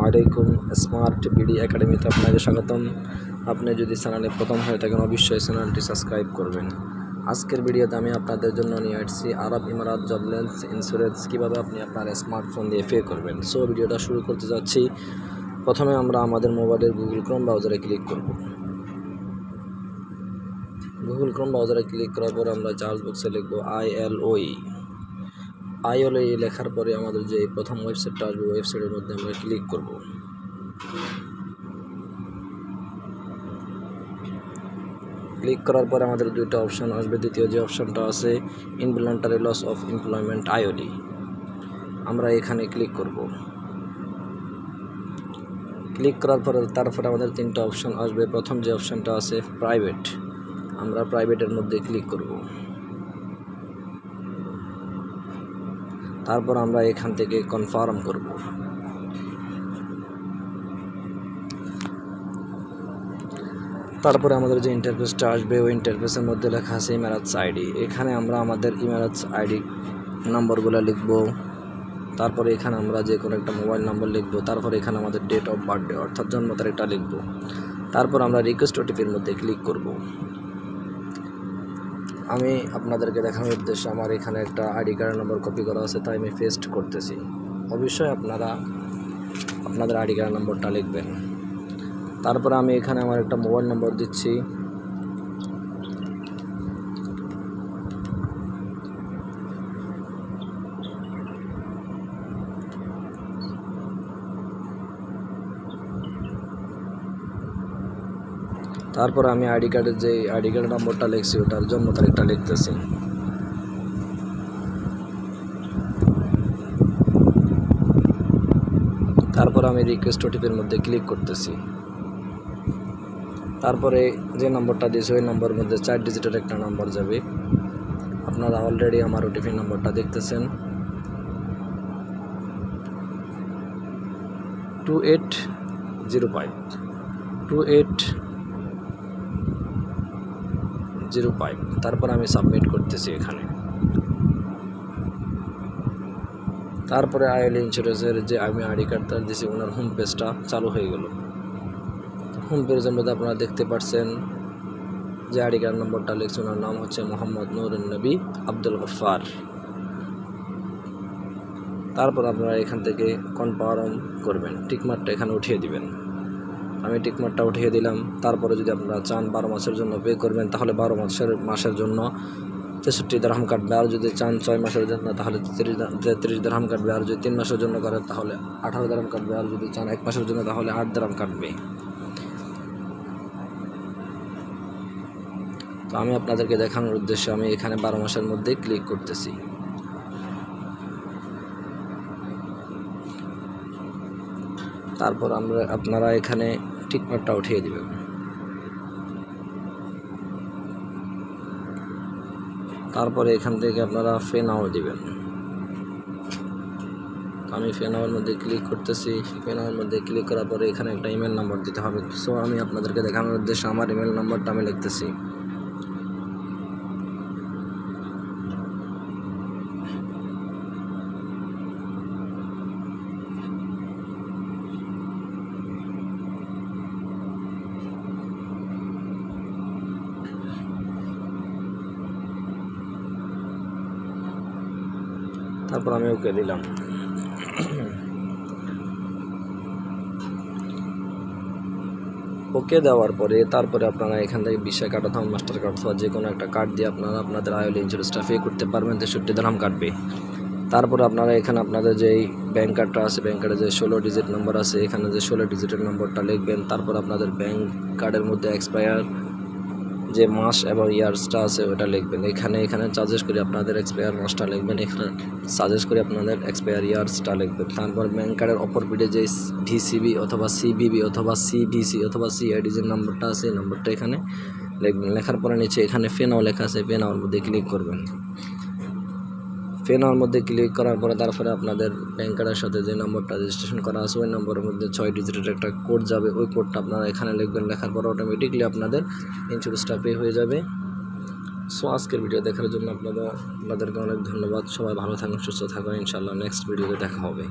আলাইকুম। Smart BD একাডেমিতে আপনাকে স্বাগতম। আপনি যদি চ্যানেলে প্রথম হয়ে থাকেন অবশ্যই চ্যানেলটি সাবস্ক্রাইব করবেন। আজকের ভিডিওতে আমি আপনাদের জন্য নিয়ে আসছি আরব ইমারাত জবলেন্স ইন্স্যুরেন্স কীভাবে আপনি আপনার স্মার্টফোন দিয়ে পে করবেন। সো ভিডিওটা শুরু করতে যাচ্ছি। প্রথমে আমরা আমাদের মোবাইলের গুগল ক্রোম ব্রাউজারে ক্লিক করব। গুগল ক্রোম ব্রাউজারে ক্লিক করার পরে আমরা সার্চ বক্সে লিখব ILOE লেখার পরে আমাদের যে প্রথম ওয়েবসাইটটা আসবে ওয়েবসাইটের মধ্যে আমরা ক্লিক করব। ক্লিক করার পরে আমাদের দুইটা অপশন আসবে। দ্বিতীয় যে অপশনটা আছে ইনভলন্টারি লস অফ এমপ্লয়মেন্ট ILOE, আমরা এখানে ক্লিক করব। ক্লিক করার পরে তারপরে আমাদের তিনটা অপশন আসবে। প্রথম যে অপশনটা আছে প্রাইভেট, আমরা প্রাইভেটের মধ্যে ক্লিক করব। তারপর আমরা এখান থেকে কনফার্ম করব। তারপরে আমাদের যে ইন্টারফেসটা আসবে ওই ইন্টারফেসের মধ্যে লেখা আছে ইমারাতস আইডি। এখানে আমরা আমাদের ইমারাতস আইডি নম্বরগুলো লিখব। তারপরে এখানে আমরা যে কোনো একটা মোবাইল নম্বর লিখব। তারপরে এখানে আমাদের ডেট অফ বার্থডে অর্থাৎ জন্ম তারিখটা লিখব। তারপর আমরা রিকোয়েস্ট ওটিপির মধ্যে ক্লিক করব। আমি আপনাদেরকে দেখানোর উদ্দেশ্যে আমার এখানে একটা আইডি কার্ড নম্বর কপি করা আছে, তাই আমি পেস্ট করতেছি। অবশ্যই আপনারা আপনাদের আইডি কার্ড নম্বরটা লিখবেন। তারপরে আমি এখানে আমার একটা মোবাইল নম্বর দিচ্ছি। তারপর আমি আইডি কার্ডের যে আইডি কার্ড নম্বরটা লিখছি ওটার জন্ম তারিখটা লিখতেছি। তারপর আমি রিকোয়েস্ট ওটিপির মধ্যে ক্লিক করতেছি। তারপরে যে নম্বরটা দিয়েছি ওই নম্বরের মধ্যে 4 ডিজিটের একটা নম্বর যাবে। আপনারা অলরেডি আমার ওটিপি নম্বরটা দেখতেছেন 2805। তারপর আমি সাবমিট করতেছি এখানে। তারপরে ILOE ইন্স্যুরেন্সের যে আমি আইডি কার্ডটা দিয়েছি ওনার হোম পেজটা চালু হয়ে গেল। হোম পেজের মধ্যে আপনারা দেখতে পাচ্ছেন যে আইডি কার্ড নম্বরটা লিখছে ওনার নাম হচ্ছে মোহাম্মদ নুরুন নবী আব্দুল গফফার। তারপর আপনারা এখান থেকে কনফার্ম করবেন, টিকমার্কটা এখানে উঠিয়ে দিবেন। আমি টিকমার্কটা উঠিয়ে দিলাম। তারপরে যদি আপনারা চান 12 মাসের জন্য পে করবেন তাহলে 12 মাসের জন্য 63 দিরহাম কাটবে। আর যদি চান 6 মাসের জন্য তাহলে 33 দিরহাম কাটবে। আর যদি 3 মাসের জন্য করেন তাহলে 18 দিরহাম কাটবে। আর যদি চান 1 মাসের জন্য তাহলে 8 দিরহাম কাটবে। তো আমি আপনাদেরকে দেখানোর উদ্দেশ্যে আমি এখানে 12 মাসের মধ্যে ক্লিক করতেছি। তারপর আপনারা এখানে টিকমার্কটা উঠিয়ে দিবেন। তারপরে এখান থেকে আপনারা পে নাও দিবেন। আমি পে নাওয়ের মধ্যে ক্লিক করতেছি। পে নাওয়ের মধ্যে ক্লিক করার পরে এখানে একটা ইমেল নাম্বার দিতে হবে। সো আমি আপনাদেরকে দেখানোর উদ্দেশ্যে আমার ইমেল নাম্বারটা আমি লিখতেছি। তারপর আমি ওকে দিলাম। ওকে দেওয়ার পরে তারপরে আপনারা এখান থেকে ভিসা কার্ড অথবা মাস্টার কার্ড অথবা যে কোনো একটা কার্ড দিয়ে আপনারা আপনাদের ILOE ইন্স্যুরেন্সটা পে করতে পারবেন। 63 দিরহাম কাটবে। তারপরে আপনারা এখানে আপনাদের যেই ব্যাঙ্ক কার্ডটা আছে ব্যাঙ্ক কার্ডে যে 16 ডিজিট নম্বর আছে এখানে যে 16 ডিজিটের নম্বরটা লিখবেন। তারপর আপনাদের ব্যাঙ্ক কার্ডের মধ্যে এক্সপায়ার যে মাস এবং ইয়ার্সটা আছে ওটা লিখবেন। এখানে সাজেস্ট করি আপনাদের এক্সপায়ার মাসটা লিখবেন, এখানে সাজেস্ট করি আপনাদের এক্সপায়ার ইয়ার্সটা লিখবেন। তারপর ব্যাঙ্ক কার্ডের অপর পিঠে যে VCB অথবা CBB অথবা CVC অথবা CID যে নাম্বারটা আছে এই নাম্বারটা এখানে লিখবেন। লেখার পরে নিচে এখানে পে নাও লেখা আছে, পে নাওর মধ্যে ক্লিক করবেন। পে নাওর মধ্যে ক্লিক করার পরে তারপরে আপনাদের ব্যাঙ্ক কার্ডের সাথে যে নম্বরটা রেজিস্ট্রেশন করা আছে ওই নম্বরের মধ্যে 6 ডিজিটের একটা কোড যাবে। ওই কোডটা আপনারা এখানে লিখবেন। লেখার পরে অটোমেটিকলি আপনাদের ইন্স্যুরেন্সটা পে হয়ে যাবে। সো আজকের ভিডিও দেখার জন্য আপনাদেরকে অনেক ধন্যবাদ। সবাই ভালো থাকুন, সুস্থ থাকুন। ইনশাআল্লাহ নেক্সট ভিডিওতে দেখা হবে।